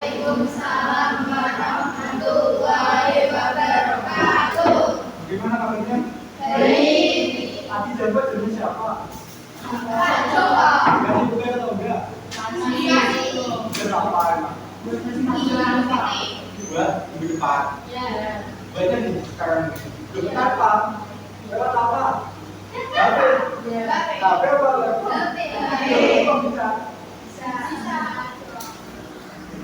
Waalaikumsalam warahmatullahi wabarakatuh. Gimana kabarnya? Baik. Tadi jabat jenis siapa? Coba. Ganti bukan atau enggak? Berapa emang? Dua, minggu depan. Banyak nih sekarang. Lewat apa? Lewat apa? Tapi apa? Kok bisa?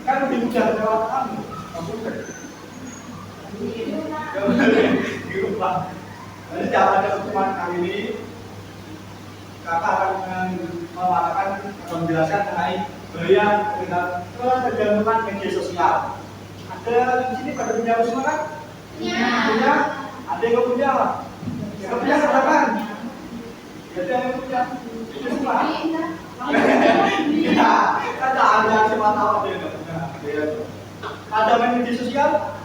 Kan lebih mudah lewat kamu. Komputer. Di rumah. Jadi dalam ada pertemuan kali ini, kakak akan mengatakan atau menjelaskan mengenai bahaya dengan ketergantungan media sosial. Ada di sini pada punya semua kan? Punya? Ada yang punya? Yang punya katakan. Ada yang punya? Itu semua. Iya, kan ada siapa tahu ada yang punya. Ada main media sosial?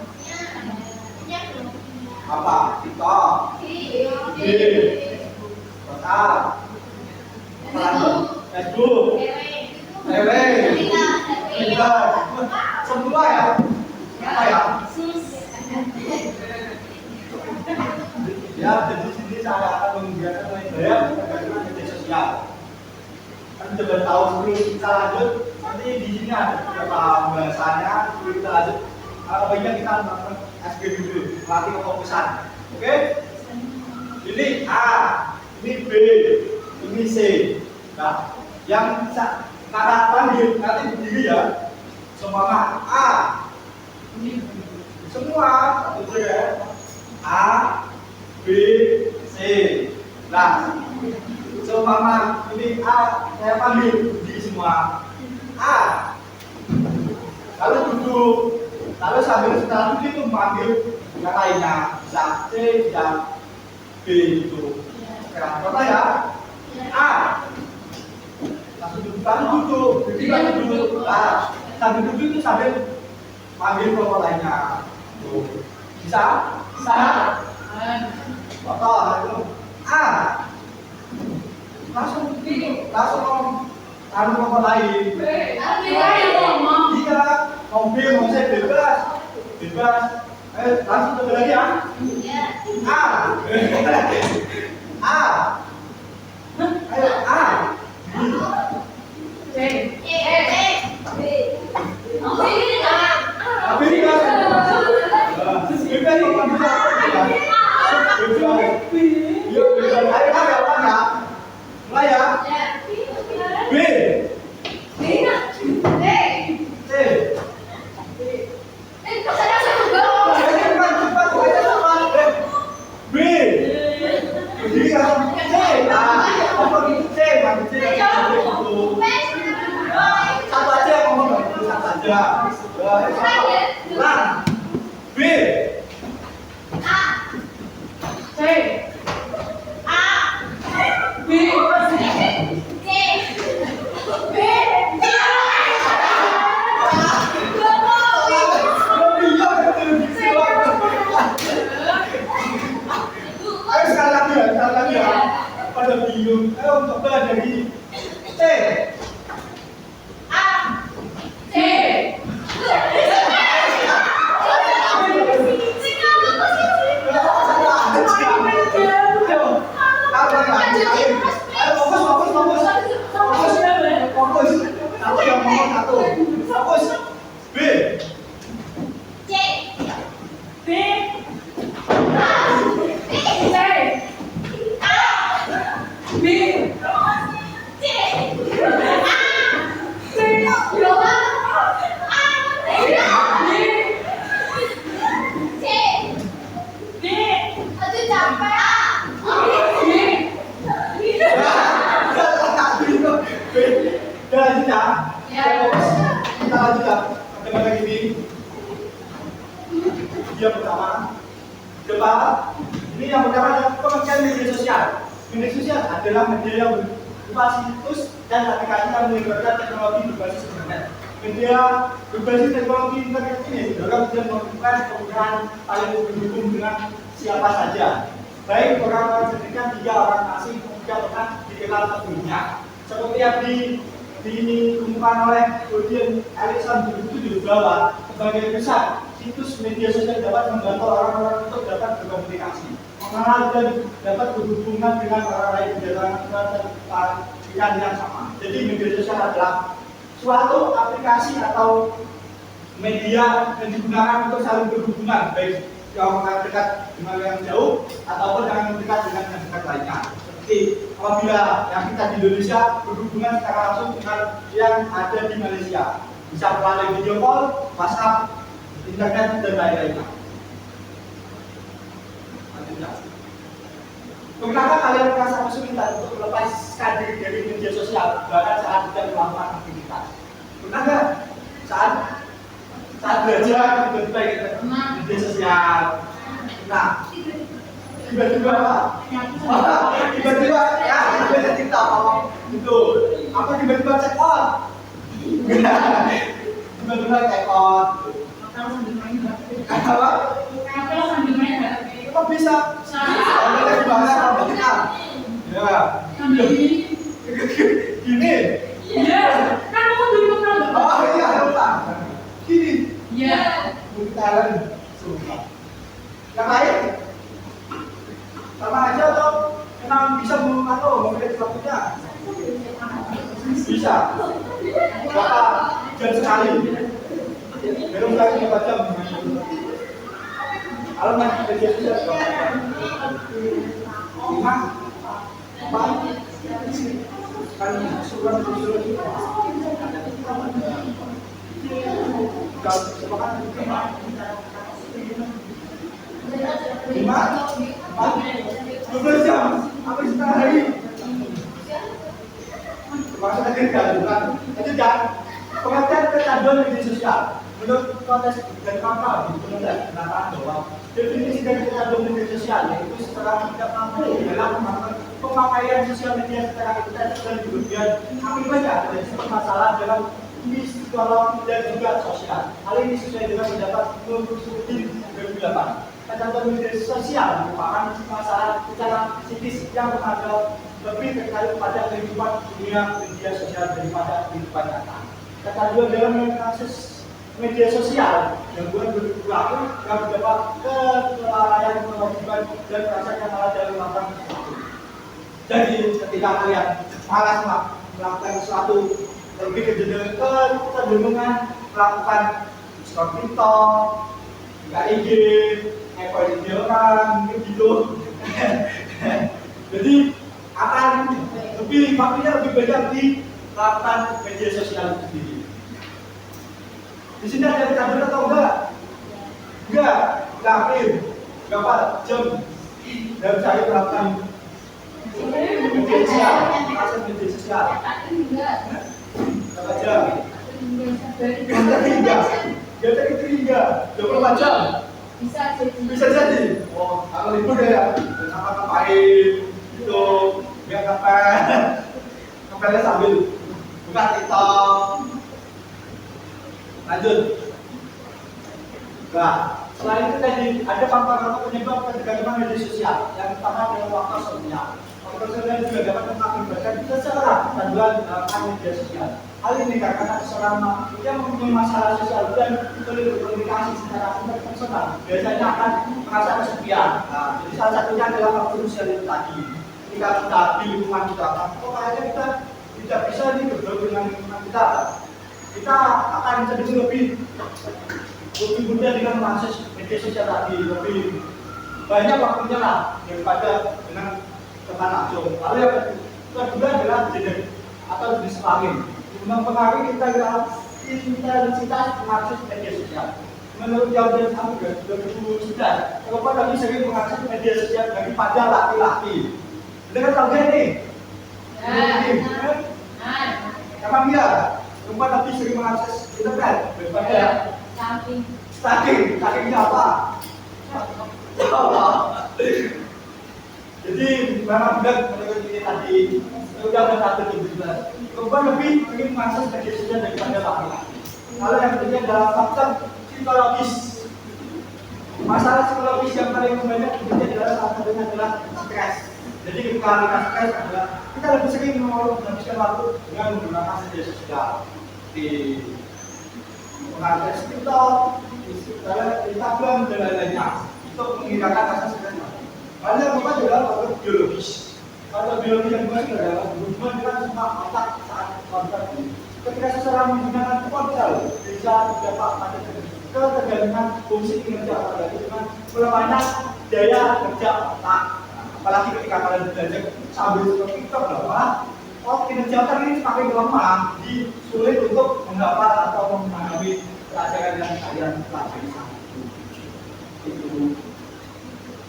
Apa? TikTok, WhatsApp, Facebook, Twitter, semua ya? Apa ya? Ya, jadi sini saya akan membiarkan bayar tergantung media sosial. Kan coba tahu sebelum kita lanjut, nanti di sini ada beberapa bahasanya. Sebelum kita lanjut, baiknya kita melakukan SG dulu, melatih kefokusan. Oke? Ini A, ini B, ini C. Nah, yang bisa kakak panggil nanti berdiri ya. Semua A, semua satu ya. A, B, C. Nah, semua ini A, saya panggil berdiri semua. A, lalu duduk. Lalu sambil setelah itu memanggil yang lainnya, bisa C, bisa B gitu. Sekarang contoh ya, A, langsung duduk, lalu duduk. Nah, sambil duduk itu sambil panggil kelompok lainnya. Tuh. Bisa? Bisa? Contoh itu A, langsung kelompok lain. Iya, mau B, mau C, bebas. Langsung coba lagi ya. A. A. Ayo A. B. B ini kan. B ini apa bisa? Yuk, ayo apa ya? Mulai ya. B. Pada bingung, ayo coba dari C. Kita lanjut ya. Bagaimana gini? Yang pertama, ini yang pertama adalah pengertian media sosial. Media sosial adalah media yang berupa situs dan aplikasi yang melibatkan teknologi berbasis internet. Media berbasis teknologi internet ini dalam tujuan melakukan penggunaan saling berhubung dengan siapa saja, baik orang-orang cerdikan hingga orang asing yang pernah dikenal sebelumnya. Seperti yang ditemukan oleh Julian Alexander itu bahwa sebagai besar situs media sosial dapat membantu orang-orang untuk dapat berkomunikasi, mengenal dan dapat berhubungan dengan orang lain berdasarkan pikiran yang sama. Jadi media sosial adalah suatu aplikasi atau media yang digunakan untuk saling berhubungan, baik yang dekat dengan yang jauh ataupun yang dekat dengan yang dekat lainnya. Seperti apabila yang kita di Indonesia berhubungan secara langsung dengan yang ada di Malaysia, bisa melalui video call, WhatsApp, internet dan lain-lainnya. Kenapa kalian merasa kesulitan untuk melepaskan diri dari media sosial bahkan saat tidak melakukan aktivitas? Pernah nggak saat belajar tiba-tiba media sosial? Nah, tiba-tiba apa? Tiba-tiba ya, tiba-tiba cerita apa? Itu apa tiba-tiba check out? Tiba-tiba check out. Apa? Kok bisa? Ada di mana kalau kita? Ya. Gini. Iya. Kan kamu dulu pernah. Oh iya, lupa. Gini. Iya. Buktaran sumpah. Yang lain? Sama aja atau memang bisa memilih waktunya? Bisa. Berapa jam sekali? Belum lagi berapa jam? Kalau masih media sosial lima, empat, kan surat sosiologi. Kalau sepakat lima, empat, 12 jam, hampir setengah hari. Maksudnya kegaduhan, itu jangan pengertian kecanduan media sosial. Menurut konteks dan kapal di penelitian bahwa definisi dari kecanduan media sosial yaitu setelah tidak mampu dalam pemakaian sosial media secara intens dan berlebihan akibatnya terjadi masalah dalam psikologi dan juga sosial. Hal ini sesuai dengan pendapat Nurul 2008. Kecanduan media sosial merupakan masalah secara psikis yang menganggap lebih terkait pada kehidupan dunia media sosial daripada kehidupan nyata. Kecanduan dalam kasus media sosial yang bukan berlaku yang mendapat kelalaian kewajiban dan rasanya malah dari melakukan sesuatu. Jadi ketika kalian malas melakukan sesuatu lebih kecenderungan melakukan scroll TikTok, IG, ngepoin video orang, mungkin gitu. Jadi akan waktunya lebih banyak di melakukan media sosial itu sendiri. Di sini ada kecanduan atau enggak? Enggak, yakin. Berapa jam dan saya melakukan media sosial, akses media sosial? Berapa jam? Dia tadi 24 jam. Bisa jadi. Oh, kalau libur ya, ngapain itu, biar ngapain sambil buka TikTok. Lanjut. Nah, selain itu tadi ada faktor penyebab ketergantungan media sosial. Yang pertama adalah faktor sosial. Faktor sosial juga dapat mengakibatkan seseorang kecanduan dalam media sosial. Hal ini karena seseorang yang mempunyai masalah sosial dan sulit berkomunikasi secara personal biasanya akan merasa kesepian. Nah, jadi salah satunya adalah faktor sosial itu tadi. Ketika kita di lingkungan kita, kok kayaknya kita tidak bisa nih bergaul dengan lingkungan kita akan cenderung lebih mudah dengan mengakses media sosial tadi, lebih banyak waktunya lah daripada dengan teman langsung. Lalu yang kedua adalah jenis atau jenis kelamin mempengaruhi intensitas mengakses media sosial. Menurut jawaban kami 2009, perempuan lebih sering mengakses media sosial daripada laki-laki. Dengar tahu gak nih? Emang iya? Perempuan lebih sering mengakses internet daripada stalking apa? Jadi memang benar menurut ini tadi sudah satu jelas. Perempuan lebih sering mengakses media sosial daripada laki-laki. Lalu yang ketiga adalah faktor psikologis. Masalah psikologis yang paling banyak adalah salah satunya adalah stres. Jadi ketika kita stres adalah kita lebih sering menghabiskan waktu dengan menggunakan media sosial di mengakses TikTok, Instagram dan lain-lainnya untuk menghilangkan rasa stres. Karena bukan adalah faktor biologis. Faktor biologis yang kedua adalah hubungan dengan semua otak saat kontak. Ketika seseorang menggunakan ponsel bisa berdampak pada ketergantungan fungsi kinerja otak dengan melemahnya daya kerja otak. Apalagi ketika kalian belajar sambil seperti TikTok bahwa kinerja otak ini semakin lemah, jadi sulit untuk menghafal atau memahami pelajaran yang kalian pelajari saat itu.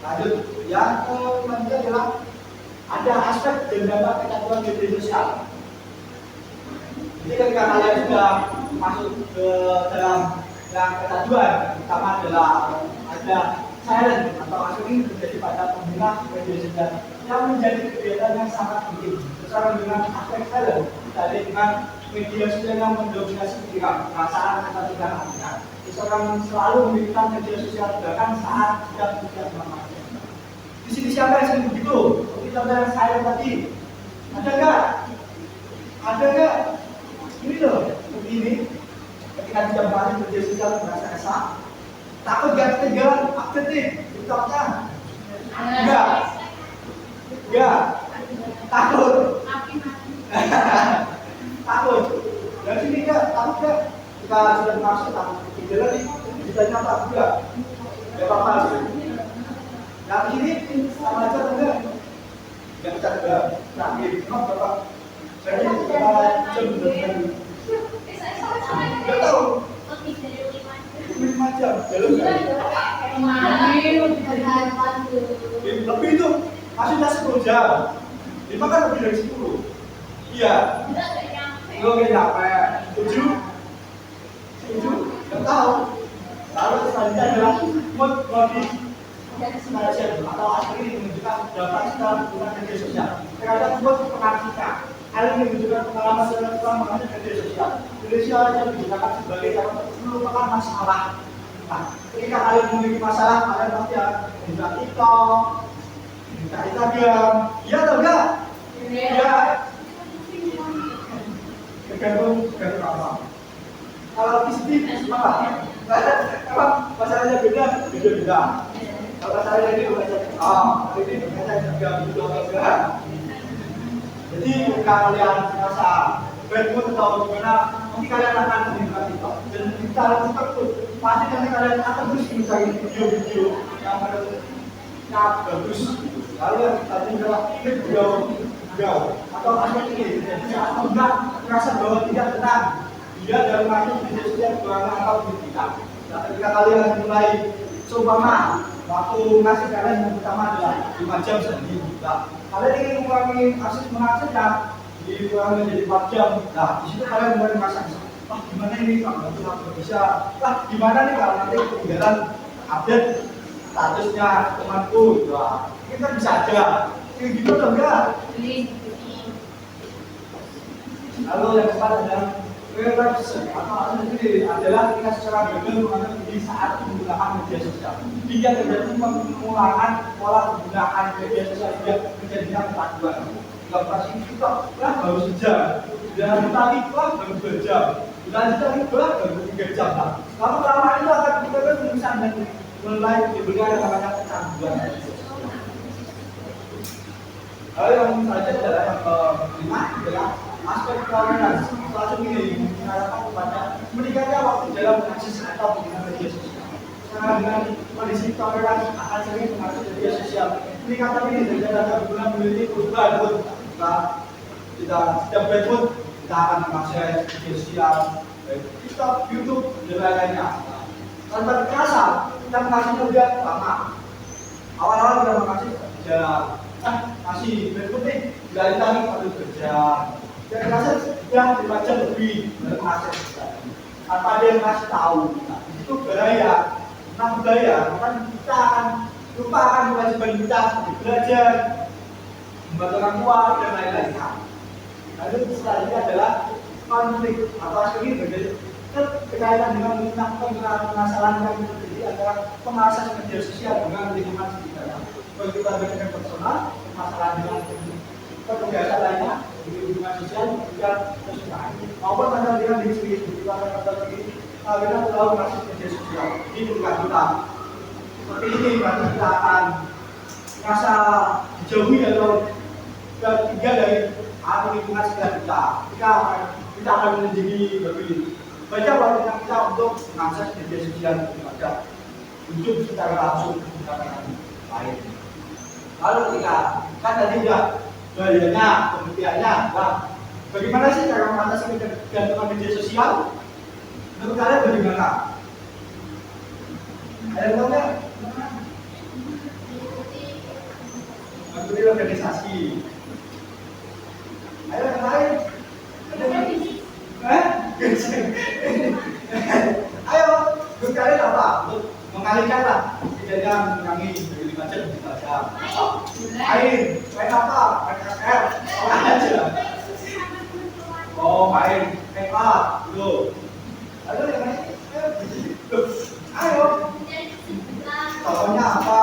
Lanjut, yang keempat adalah ada aspek dan dampak kecanduan media sosial. Jadi ketika kalian sudah masuk ke dalam yang kecanduan, pertama adalah ada silent atau asli terjadi pada pengguna media sosial yang menjadi kegiatan yang sangat penting. Seseorang dengan aspek silent tadi dengan media sosial yang mendominasi pikiran, perasaan, atau tindakan. Seseorang selalu memikirkan media sosial bahkan saat tidak memakai. Di sini siapa yang sering begitu? Kita bilang silent tadi. Ada nggak? Ada nggak? Ini loh, begini. Ketika tidak memakai media sosial merasa resah. Takut gak ketinggalan update TikToknya? Enggak. Enggak. Takut. Takut. Dari sini enggak, takut enggak? Kita sudah masuk takut ketinggalan nih. Ditanya apa? Enggak. Enggak apa-apa sih. Yang ini sama aja enggak? Enggak bisa enggak. Nah, ini memang Bapak. Saya berapa jam dengan enggak tahu. 5 jam dalam lebih itu masih 10 jam 5 kan lebih dari 10 iya lo kayak capek 7 nggak tahu lalu selanjutnya adalah mood body atau asli menunjukkan dapat setelah menggunakan media sosial terhadap mood pengartikan hal ini menunjukkan pengalaman setelah menggunakan media sosial. Media sosial yang digunakan sebagai cara untuk melupakan masalah. Nah, ketika kalian memiliki masalah, kalian pasti akan buka TikTok, buka Instagram. Iya atau enggak? Iya. Tergantung apa. Kalau bisnis apa? Kalau masalahnya beda. Kalau masalahnya ini bukan ini bukan juga begitu enggak. Jadi ketika kalian merasa bad mood atau gimana, nanti kalian akan mendengar TikTok. Dan di dalam TikTok itu pasti nanti kalian akan terus mencari video-video yang bagus. Lalu yang tadi adalah video atau aspek ini. Jadi saat enggak merasa bahwa tidak tenang, dia dalam masuk media sosial bukanlah atau tidak. Nah, ketika kalian mulai seumpama waktu ngasih kalian yang pertama adalah 5 jam sehari. Nah, kalian ingin mengurangi mengaksesnya dikurangi menjadi 4 jam. Nah, di situ kalian mulai merasa, wah gimana ini kalau nggak bisa? Wah gimana nih kalau nanti ketinggalan update statusnya temanku? Wah, kita bisa aja. Kayak gitu atau enggak? Lalu yang keempat adalah relaxation atau sendiri adalah ketika seseorang gagal mengambil diri saat menggunakan media sosial. Dia terjadi pengulangan pola penggunaan media sosial hingga menjadinya kecanduan. Jika pasti kita baru sejam, dan tadi baru 2 jam, dan tadi baru 3 jam. Lalu lama itu akan kita bisa mulai diberikan yang namanya kecanduan. Lalu yang selanjutnya adalah yang kelima adalah aspek toleransi. Langsung ini mengarahkan kepada meningkatnya waktu dalam mengakses atau menggunakan media sosial. Karena dengan kondisi toleransi akan sering mengakses media sosial. Peningkatan ini terjadi karena memiliki perubahan. Kita setiap berikut kita akan mengakses media sosial, TikTok, YouTube, dan lain-lainnya. Tanpa terasa kita mengakses lebih lama. Awal-awal kita mengakses masih berikut nih, dari tadi pada kerja. Dan rasa sudah 5 jam lebih mengakses tanpa ada yang kasih tahu. Nah, itu bahaya. Nah, bahaya, maka kita akan lupa akan kewajiban kita seperti belajar, membantu orang tua dan lain-lain. Lalu selanjutnya adalah konflik atau asli berkaitan dengan permasalahan yang terjadi antara pengakses media sosial dengan lingkungan sekitar. Kalau kita berikan personal, masalah dengan kebiasaan lainnya di hubungan sosial juga kesukaan maupun masalah dengan diri sendiri juga masalah diri kita terlalu masuk media sosial ini bukan kita seperti ini berarti kita akan merasa dijauhi atau tinggal dari lingkungan sekitar kita akan menjadi lebih banyak waktu kita untuk mengakses media sosial kepada hidup secara langsung dengan orang lain. Lalu ketika kan tadi udah bahayanya, kemudiannya, nah, bagaimana sih cara mengatasi ketergantungan media sosial? Menurut kalian bagaimana? Ada yang tahu nggak? Mengikuti organisasi. Ayo yang lain. Ayo, menurut kalian apa? Untuk mengalihkan lah, setidaknya mengurangi dari 5 jam ke 4 jam. Main apa? Main KKR? Main aja. Oh, main apa? Tuh. Ayo yang lain. Ayo. Contohnya apa?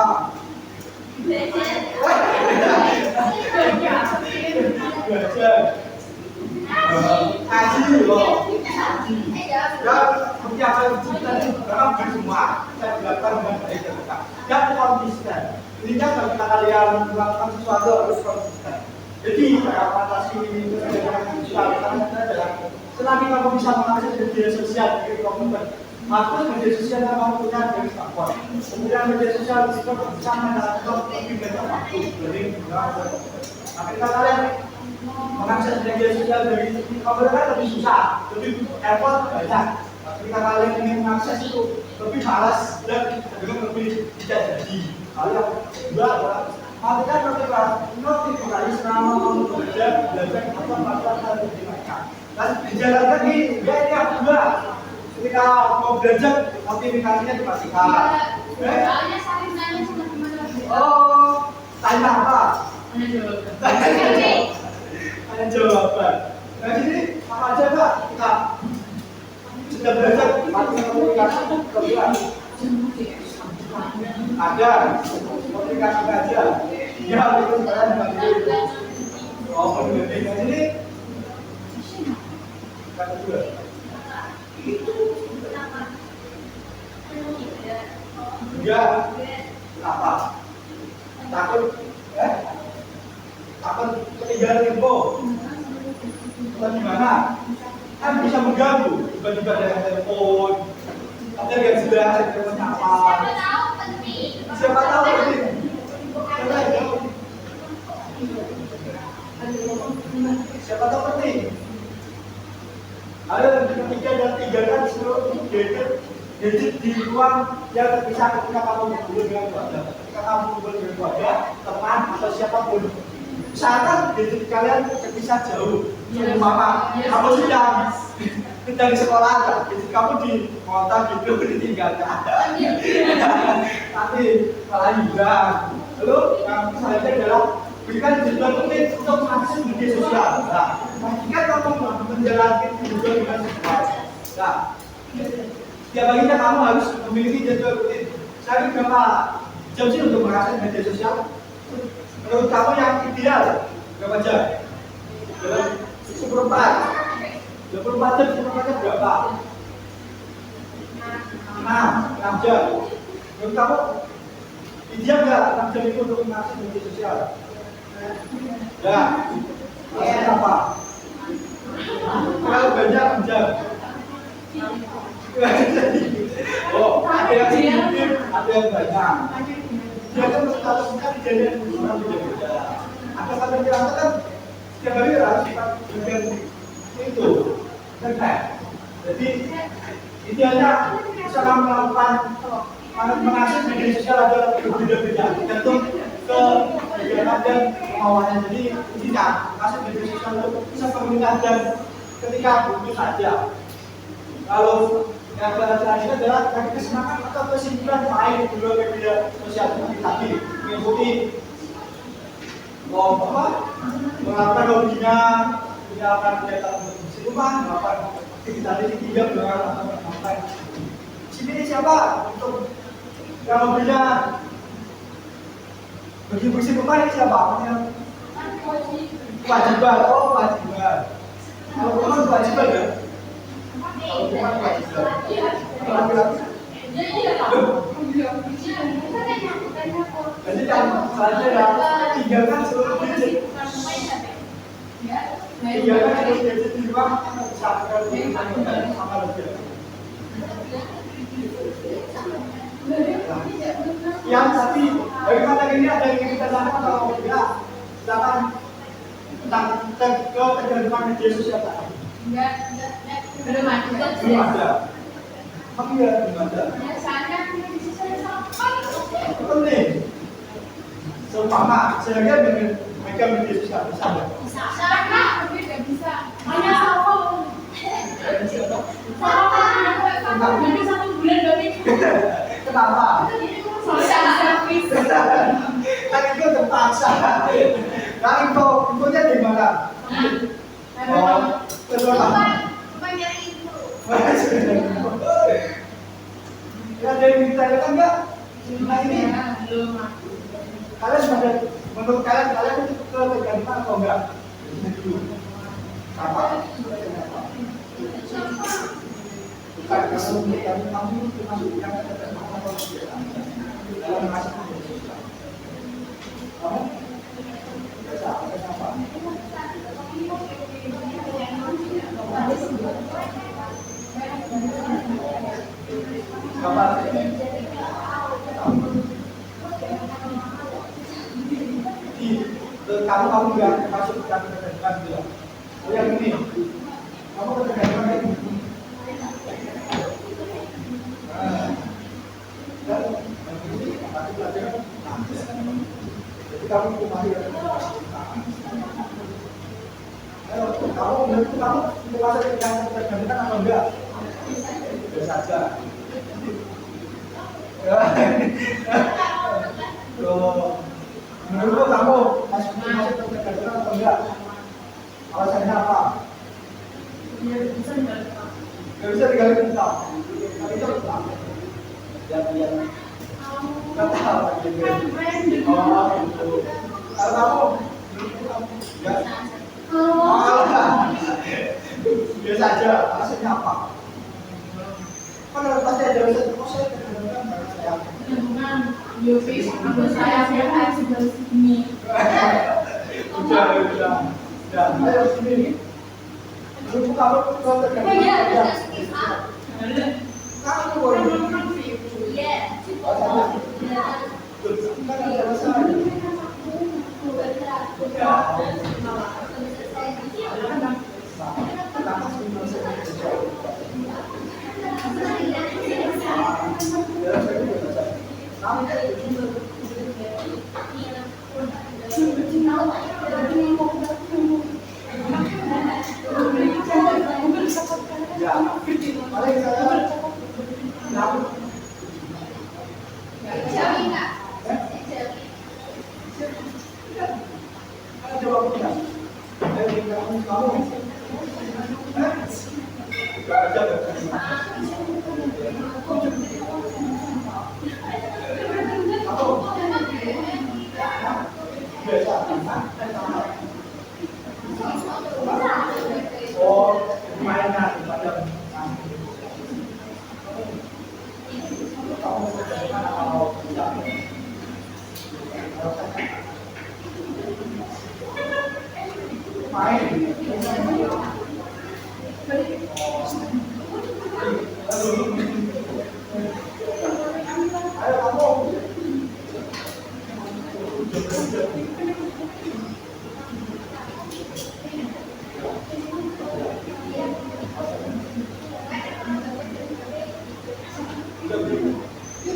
Belajar. Ngaji loh. Ya, seperti apa yang kita lakukan semua, kita dilakukan dengan baik dan benar. Dan konsisten. Intinya kalau kita kalian melakukan sesuatu harus konsisten. Jadi cara mengatasi ketergantungan sosial adalah selagi kamu bisa mengakses media sosial di komputer, maka media sosial kamu punya dari smartphone. Kemudian media sosial bisa mendapatkan lebih banyak waktu dari ketika kalian mengakses media sosial dari komputer kan lebih susah, lebih effort banyak. Ketika kalian ingin mengakses itu lebih malas dan juga lebih tidak jadi. Kalian juga adalah matikan notifikasi selama kamu belajar atau melakukan hal yang dilakukan. Dan dijalankan ini yang kedua. Ketika mau belajar notifikasinya dipastikan. Oh, tanya apa? Tanya jawaban. Nah sini apa aja Pak? Kita sudah belajar mati komunikasi kedua. Ada komunikasi aja. Ya itu kalian bagi. Oh komunikasi ini kata dua. Enggak. Kenapa? Takut takut ketinggalan info. Atau gimana? Kan bisa mengganggu tiba-tiba ada telepon. Ada yang jelas teleponnya apa? Siapa tahu penting. Siapa tahu penting. Ada yang ketiga dan tinggalkan seluruh gadget di ruang yang terpisah ketika kamu berkumpul dengan keluarga. Ketika kamu berkumpul dengan keluarga, teman atau siapapun. Misalkan gadget kalian terpisah jauh. Mama, kamu sedang di sekolah, gadget kamu di kota gitu ditinggalkan. Nanti malah hilang. Lalu yang selanjutnya adalah berikan jadwal rutin untuk mengakses media sosial. Nah, pastikan kamu menjalankan jadwal dengan sesuai. Nah, setiap harinya kamu harus memiliki jadwal rutin. Saya berapa jam sih untuk mengakses media sosial? Menurut kamu yang ideal berapa jam? 24 jam berapa? 6 jam. Menurut kamu ideal nggak 6 jam itu untuk mengakses media sosial? Ya, maksudnya apa? Kalau banyak jam. Oh, ada yang sedikit, ada yang banyak. Dia kan kalau bukan kejadian orang beda-beda. Ada kata bilang kan setiap hari harus dengan itu, kan? Jadi idealnya bisa kamu melakukan mengakses media sosial ada berbeda-beda, tergantung kegiatan dan kemauannya. Jadi intinya mengakses media sosial itu bisa pemerintah dan ketika butuh saja. Kalau yang selanjutnya adalah bagi kesenangan atau kesimpulan main di luar media sosial seperti tadi mengikuti melakukan hobinya, melakukan kegiatan di rumah, melakukan aktivitas di tiga dengan atau melakukan. Sini siapa untuk yang hobinya Bersih-bersih rumah ini siapa? Yang kewajiban, oh kewajiban. Kalau teman kewajiban ya? Kalau teman kewajiban. Kalau laki-laki? Jadi yang selanjutnya tinggalkan seluruh gadget. Tinggalkan seluruh gadget di rumah, sama lebih. Yang tadi dari kata ini ada yang kita tanyakan atau tidak? Silakan tentang ketergantungan media sosial tadi. Belum ada. Belum ada. Tapi ya belum ada. Biasanya media sosial sampai Penting. Seumpama sehingga dengan megang media sosial bisa nggak? bisa. Tapi nggak bisa. Hanya salvo. Nanti 1 bulan 2 minggu. Kenapa? Soalnya servis. Kan itu terpaksa. Nah infonya di mana? Oh, betul lah. Ya ada yang ditanyakan nggak? Nah ini Belum. kalian sudah menurut kalian itu ketergantungan atau enggak? Apa? Bukan kalau menurut kamu termasuk yang ketergantungan atau tidak? Dalam masuk media sosial. Kamu? Biasa apa? Kapan? Kamu nggak masuk yang ketergantungan juga. Oh yang ini, kamu ketergantungan ini. Dan ini nanti pelajaran. Jadi kamu kembali kamu menurut kamu merasa yang ketergantungan atau enggak? Biasa saja. Menurut kamu masih ketergantungan atau enggak? Alasannya apa? Biar bisa nggak? Gak bisa digali tentang. Tapi itu tentang. Lihat. Nggak tahu. Oh, gitu. Kalau kamu, enggak. Biasa aja. Alasannya apa? Kan pasti ada alasan. Oh, saya ketergantungan karena saya. Dengan Yofi, aku saya sebelah sini. Udah. Ayo sini. Menurut kamu ketergantungan. Kamu boleh. Oh, mainan pada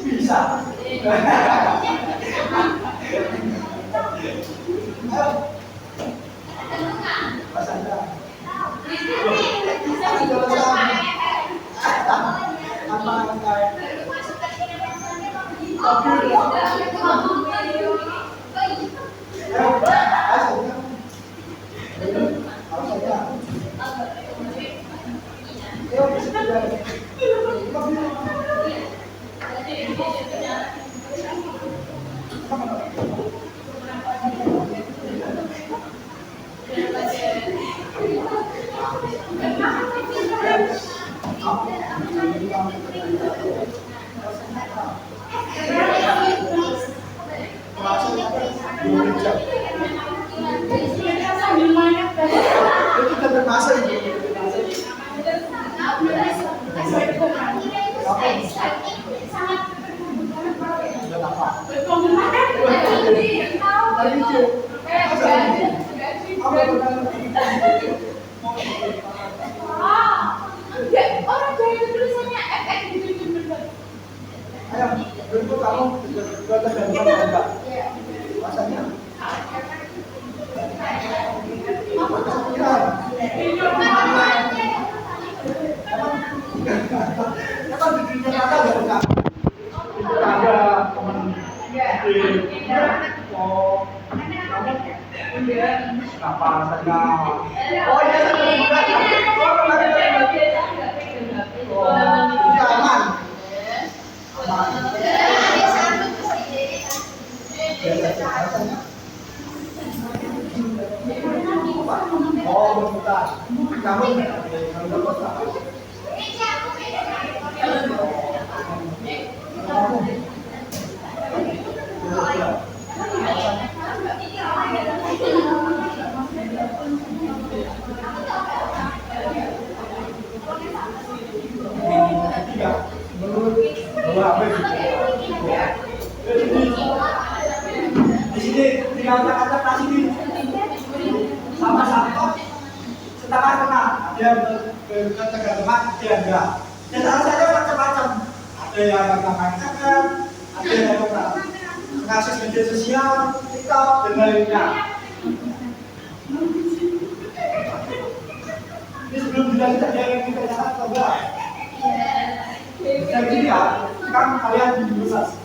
bisa. Mas Anda. sangat Buat apa? Tadi C. Apa bukan Orang Jawa itu tulisannya FX gitu bener. Ayo, berikut kamu buat tergantung enggak? Masanya? Apa kesulitan? Emang di dunia nyata nggak buka? Itu ada teman di oh kenapa saja? Oh iya saya buka. Oh kemarin oh jadi aman. Aman. Oh berputar. Kamu berputar. Di sini tinggal kata kasih di sama satu setengah tengah dia ketergantungan dia enggak. Dan alasannya macam-macam. Ada yang mengatakan, ada yang mengakses media sosial, TikTok dan lainnya. Ini sebelum dilanjut ada yang kita catat atau enggak? Jadi ya, kan kalian bisa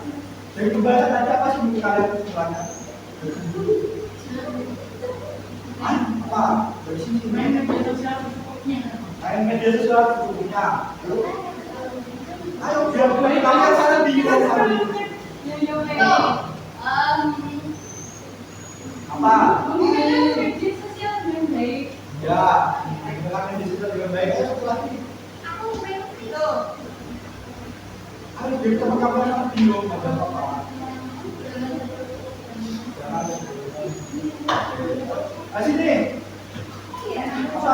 dari pembahasan tadi apa sih menurut kalian kesimpulannya? Apa? Dari sini main media sosial cukupnya. Ayo biar kalian sana bingung kali. Apa? Media sosial dengan baik. Ya, menggunakan media sosial dengan baik. Ayo satu lagi. Ayo biar teman-teman sana bingung ada apa? Nah sini. Apa?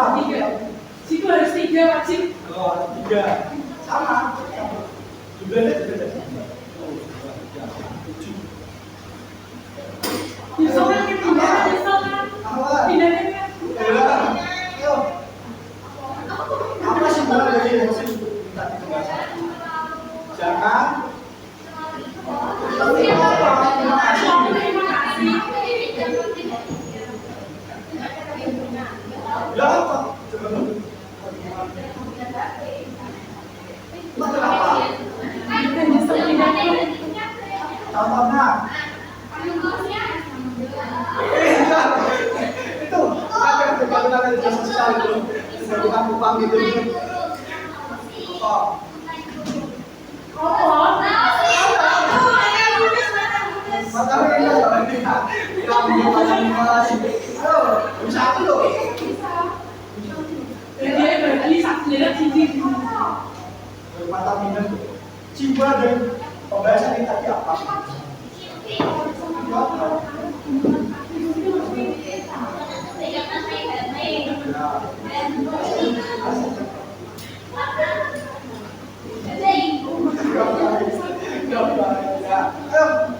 Situ harus 3 wajib. Oh, 3. Sama. Juga ada. Misalkan pindahnya. Ayo. Apa sih mulai dari emosi minta ditegaskan? Jangan. Terima kasih. Ya apa? Betul apa? Contohnya? Itu ada ketergantungan media sosial itu, ketergantungan upah gitu. Oh. Makanya kita jangan lihat, kita menggunakan informasi. Ayo, bisa aku loh. Dia bagi lihat sini. Mata minus jiwa dan pembahasan ini tadi apa?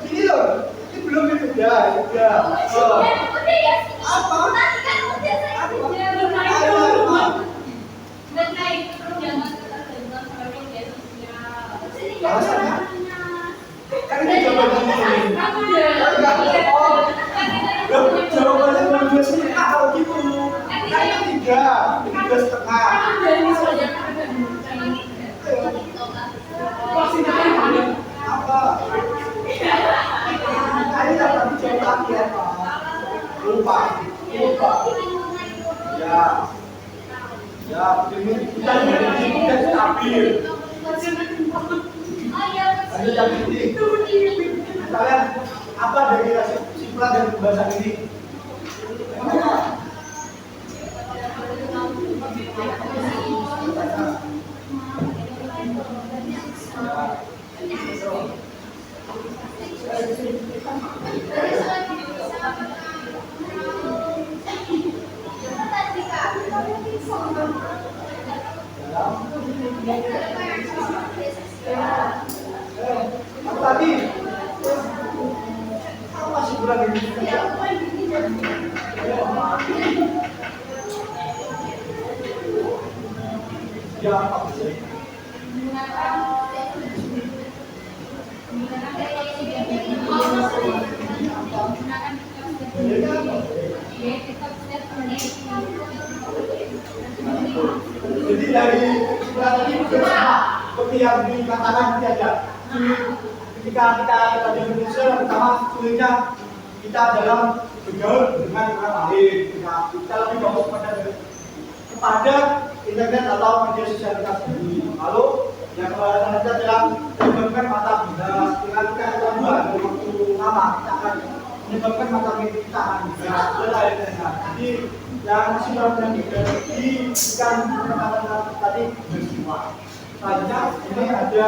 Ini loh, ini belum itu ya, ya. Apa? Alasannya? Kan ini jawabannya ini. Jawabannya berdua setengah kalau gitu. Kan itu 3 setengah. Apa? Ini dapat dijawab lagi apa? Lupa. Ya. Ya, ini kita stabil. Lanjut yang ini. Kalian apa dari kesimpulan dari pembahasan ini? Jadi dari kesimpulan tadi sama seperti yang dikatakan tidak. Ketika kita ada di Indonesia, yang pertama sulitnya kita dalam bergaul dengan orang lain. Kita lebih fokus kepada internet atau media sosial kita sendiri. Lalu yang kedua kita adalah menyebabkan mata benda. Ketika kita kecanduan dari waktu lama, kita akan menyebabkan mata kita akan benda. Jadi yang masih dalam di bukan kata-kata tadi bersifat. Selanjutnya ini ada